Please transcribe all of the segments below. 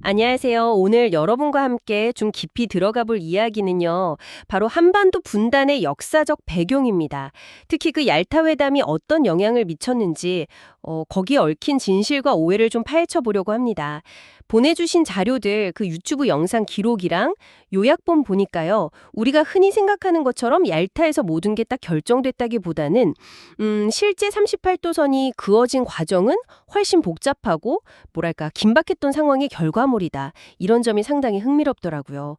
안녕하세요. 오늘 여러분과 함께 좀 깊이 들어가 볼 이야기는요. 바로 한반도 분단의 역사적 배경입니다. 특히 그 얄타 회담이 어떤 영향을 미쳤는지 거기에 얽힌 진실과 오해를 좀 파헤쳐 보려고 합니다. 보내주신 자료들 그 유튜브 영상 기록이랑 요약본 보니까요. 우리가 흔히 생각하는 것처럼 얄타에서 모든 게 딱 결정됐다기보다는 실제 38도선이 그어진 과정은 훨씬 복잡하고 뭐랄까 긴박했던 상황의 결과물이다. 이런 점이 상당히 흥미롭더라고요.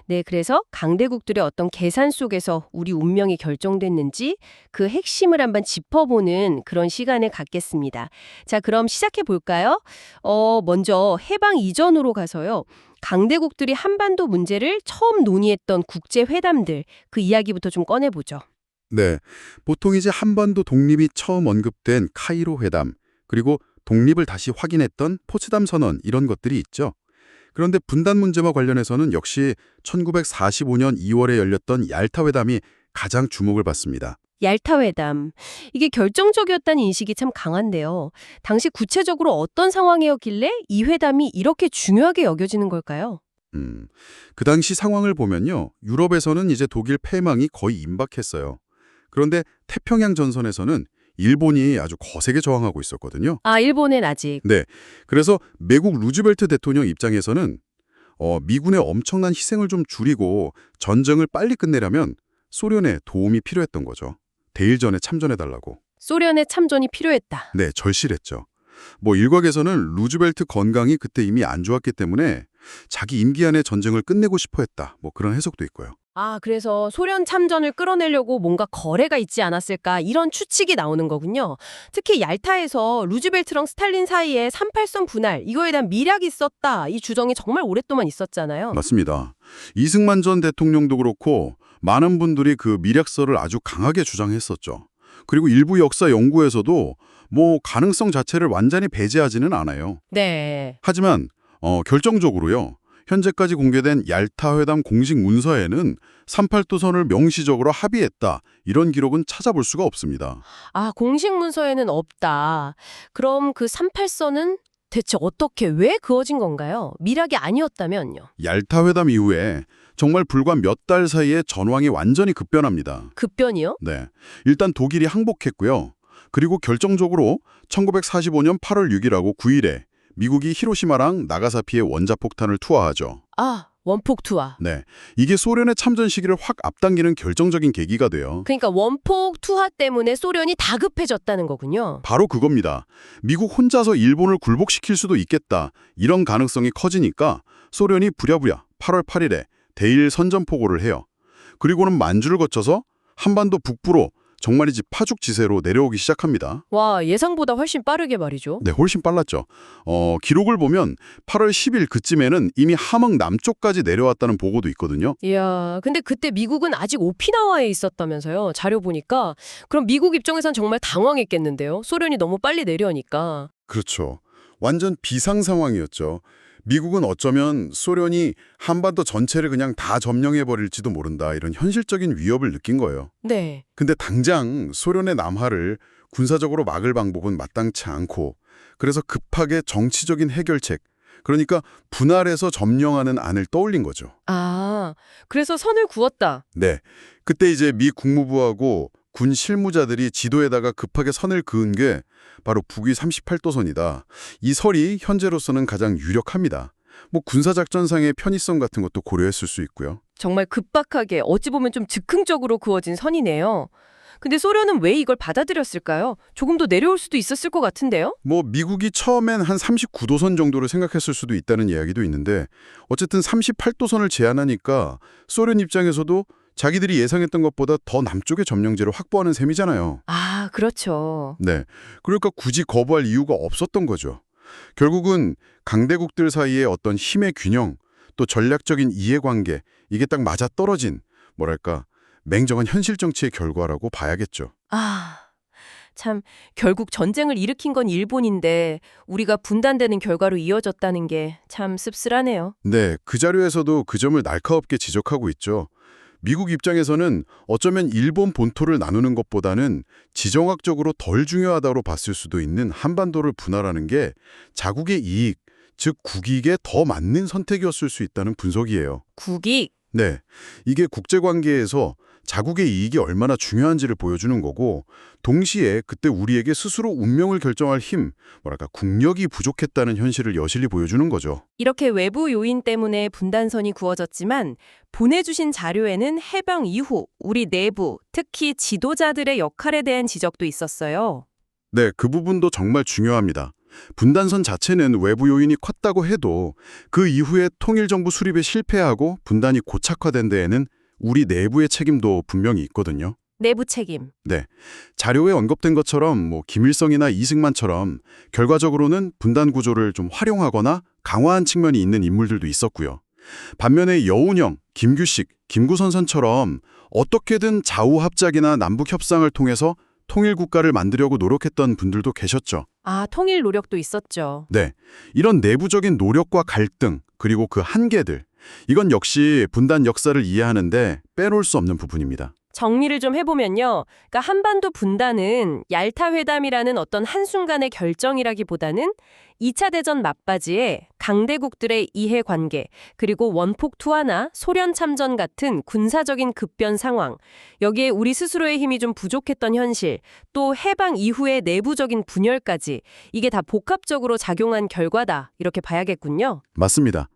네, 그래서 강대국들의 어떤 계산 속에서 우리 운명이 결정됐는지 그 핵심을 한번 짚어보는 그런 시간을 갖겠습니다. 자, 그럼 시작해 볼까요? 먼저 해방 이전으로 가서요. 강대국들이 한반도 문제를 처음 논의했던 국제 회담들 그 이야기부터 좀 꺼내보죠. 네, 보통 이제 한반도 독립이 처음 언급된 카이로 회담, 그리고 독립을 다시 확인했던 포츠담 선언 이런 것들이 있죠. 그런데 분단 문제와 관련해서는 역시 1945년 2월에 열렸던 얄타 회담이 가장 주목을 받습니다. 얄타 회담. 이게 결정적이었다는 인식이 참 강한데요. 당시 구체적으로 어떤 상황이었길래 이 회담이 이렇게 중요하게 여겨지는 걸까요? 그 당시 상황을 보면요. 유럽에서는 이제 독일 패망이 거의 임박했어요. 그런데 태평양 전선에서는 일본이 아주 거세게 저항하고 있었거든요. 아, 일본엔 아직. 네, 그래서 미국 루즈벨트 대통령 입장에서는 미군의 엄청난 희생을 좀 줄이고 전쟁을 빨리 끝내려면 소련의 도움이 필요했던 거죠. 대일전에 참전해달라고. 소련의 참전이 필요했다. 네, 절실했죠. 일각에서는 루즈벨트 건강이 그때 이미 안 좋았기 때문에 자기 임기 안에 전쟁을 끝내고 싶어 했다. 그런 해석도 있고요. 아, 그래서 소련 참전을 끌어내려고 뭔가 거래가 있지 않았을까 이런 추측이 나오는 거군요. 특히 얄타에서 루즈벨트랑 스탈린 사이에 38선 분할 이거에 대한 미략이 있었다. 이 주장이 정말 오랫동안 있었잖아요. 맞습니다. 이승만 전 대통령도 그렇고 많은 분들이 그 미략설을 아주 강하게 주장했었죠. 그리고 일부 역사 연구에서도 가능성 자체를 완전히 배제하지는 않아요. 네. 하지만 결정적으로요. 현재까지 공개된 얄타 회담 공식 문서에는 38도선을 명시적으로 합의했다. 이런 기록은 찾아볼 수가 없습니다. 아, 공식 문서에는 없다. 그럼 그 38선은 대체 어떻게 왜 그어진 건가요? 미락이 아니었다면요. 얄타 회담 이후에 정말 불과 몇 달 사이에 전황이 완전히 급변합니다. 급변이요? 네, 일단 독일이 항복했고요. 그리고 결정적으로 1945년 8월 6일하고 9일에 미국이 히로시마랑 나가사키에 원자폭탄을 투하하죠. 아, 원폭 투하. 네, 이게 소련의 참전 시기를 확 앞당기는 결정적인 계기가 돼요. 그러니까 원폭 투하 때문에 소련이 다급해졌다는 거군요. 바로 그겁니다. 미국 혼자서 일본을 굴복시킬 수도 있겠다. 이런 가능성이 커지니까 소련이 부랴부랴 8월 8일에 대일 선전포고를 해요. 그리고는 만주를 거쳐서 한반도 북부로 정말이지 파죽지세로 내려오기 시작합니다. 와, 예상보다 훨씬 빠르게 말이죠. 네, 훨씬 빨랐죠. 기록을 보면 8월 10일 그쯤에는 이미 함흥 남쪽까지 내려왔다는 보고도 있거든요. 이야, 근데 그때 미국은 아직 오키나와에 있었다면서요. 자료 보니까. 그럼 미국 입장에선 정말 당황했겠는데요. 소련이 너무 빨리 내려오니까. 그렇죠. 완전 비상 상황이었죠. 미국은 어쩌면 소련이 한반도 전체를 그냥 다 점령해버릴지도 모른다 이런 현실적인 위협을 느낀 거예요. 네. 근데 당장 소련의 남하를 군사적으로 막을 방법은 마땅치 않고 그래서 급하게 정치적인 해결책, 그러니까 분할해서 점령하는 안을 떠올린 거죠. 아, 그래서 선을 그었다. 네, 그때 이제 미 국무부하고 군 실무자들이 지도에다가 급하게 선을 그은 게 바로 북위 38도선이다. 이 설이 현재로서는 가장 유력합니다. 군사작전상의 편의성 같은 것도 고려했을 수 있고요. 정말 급박하게 어찌 보면 좀 즉흥적으로 그어진 선이네요. 근데 소련은 왜 이걸 받아들였을까요? 조금 더 내려올 수도 있었을 것 같은데요? 미국이 처음엔 한 39도선 정도를 생각했을 수도 있다는 이야기도 있는데 어쨌든 38도선을 제안하니까 소련 입장에서도 자기들이 예상했던 것보다 더 남쪽의 점령지를 확보하는 셈이잖아요. 아, 그렇죠. 네, 그러니까 굳이 거부할 이유가 없었던 거죠. 결국은 강대국들 사이의 어떤 힘의 균형, 또 전략적인 이해관계, 이게 딱 맞아떨어진 맹정한 현실 정치의 결과라고 봐야겠죠. 아, 참 결국 전쟁을 일으킨 건 일본인데 우리가 분단되는 결과로 이어졌다는 게 참 씁쓸하네요. 네, 그 자료에서도 그 점을 날카롭게 지적하고 있죠. 미국 입장에서는 어쩌면 일본 본토를 나누는 것보다는 지정학적으로 덜 중요하다고 봤을 수도 있는 한반도를 분할하는 게 자국의 이익, 즉 국익에 더 맞는 선택이었을 수 있다는 분석이에요. 국익. 네, 이게 국제관계에서 자국의 이익이 얼마나 중요한지를 보여주는 거고 동시에 그때 우리에게 스스로 운명을 결정할 힘, 뭐랄까 국력이 부족했다는 현실을 여실히 보여주는 거죠. 이렇게 외부 요인 때문에 분단선이 구워졌지만 보내주신 자료에는 해방 이후 우리 내부, 특히 지도자들의 역할에 대한 지적도 있었어요. 네, 그 부분도 정말 중요합니다. 분단선 자체는 외부 요인이 컸다고 해도 그 이후에 통일정부 수립에 실패하고 분단이 고착화된 데에는 우리 내부의 책임도 분명히 있거든요. 내부 책임. 네, 자료에 언급된 것처럼 김일성이나 이승만처럼 결과적으로는 분단 구조를 좀 활용하거나 강화한 측면이 있는 인물들도 있었고요. 반면에 여운형, 김규식, 김구선선처럼 어떻게든 좌우합작이나 남북 협상을 통해서 통일 국가를 만들려고 노력했던 분들도 계셨죠. 아, 통일 노력도 있었죠. 네, 이런 내부적인 노력과 갈등, 그리고 그 한계들, 이건 역시 분단 역사를 이해하는데 빼놓을 수 없는 부분입니다. 정리를 좀 해보면요. 그러니까 한반도 분단은 얄타 회담이라는 어떤 한순간의 결정이라기보다는 2차 대전 막바지에 강대국들의 이해관계, 그리고 원폭 투하나 소련 참전 같은 군사적인 급변 상황, 여기에 우리 스스로의 힘이 좀 부족했던 현실, 또 해방 이후의 내부적인 분열까지 이게 다 복합적으로 작용한 결과다, 이렇게 봐야겠군요. 맞습니다.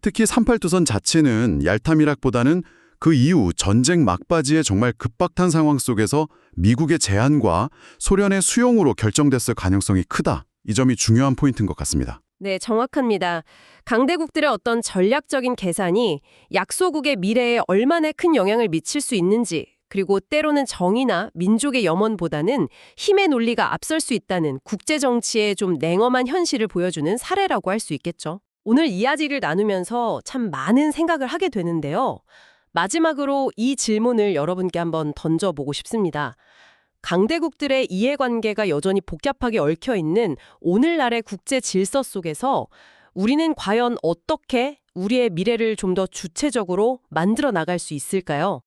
특히 38두선 자체는 얄타미락보다는 그 이후 전쟁 막바지에 정말 급박한 상황 속에서 미국의 제안과 소련의 수용으로 결정됐을 가능성이 크다. 이 점이 중요한 포인트인 것 같습니다. 네, 정확합니다. 강대국들의 어떤 전략적인 계산이 약소국의 미래에 얼마나 큰 영향을 미칠 수 있는지, 그리고 때로는 정의나 민족의 염원보다는 힘의 논리가 앞설 수 있다는 국제정치의 좀 냉엄한 현실을 보여주는 사례라고 할 수 있겠죠. 오늘 이야기를 나누면서 참 많은 생각을 하게 되는데요. 마지막으로 이 질문을 여러분께 한번 던져보고 싶습니다. 강대국들의 이해관계가 여전히 복잡하게 얽혀있는 오늘날의 국제 질서 속에서 우리는 과연 어떻게 우리의 미래를 좀 더 주체적으로 만들어 나갈 수 있을까요?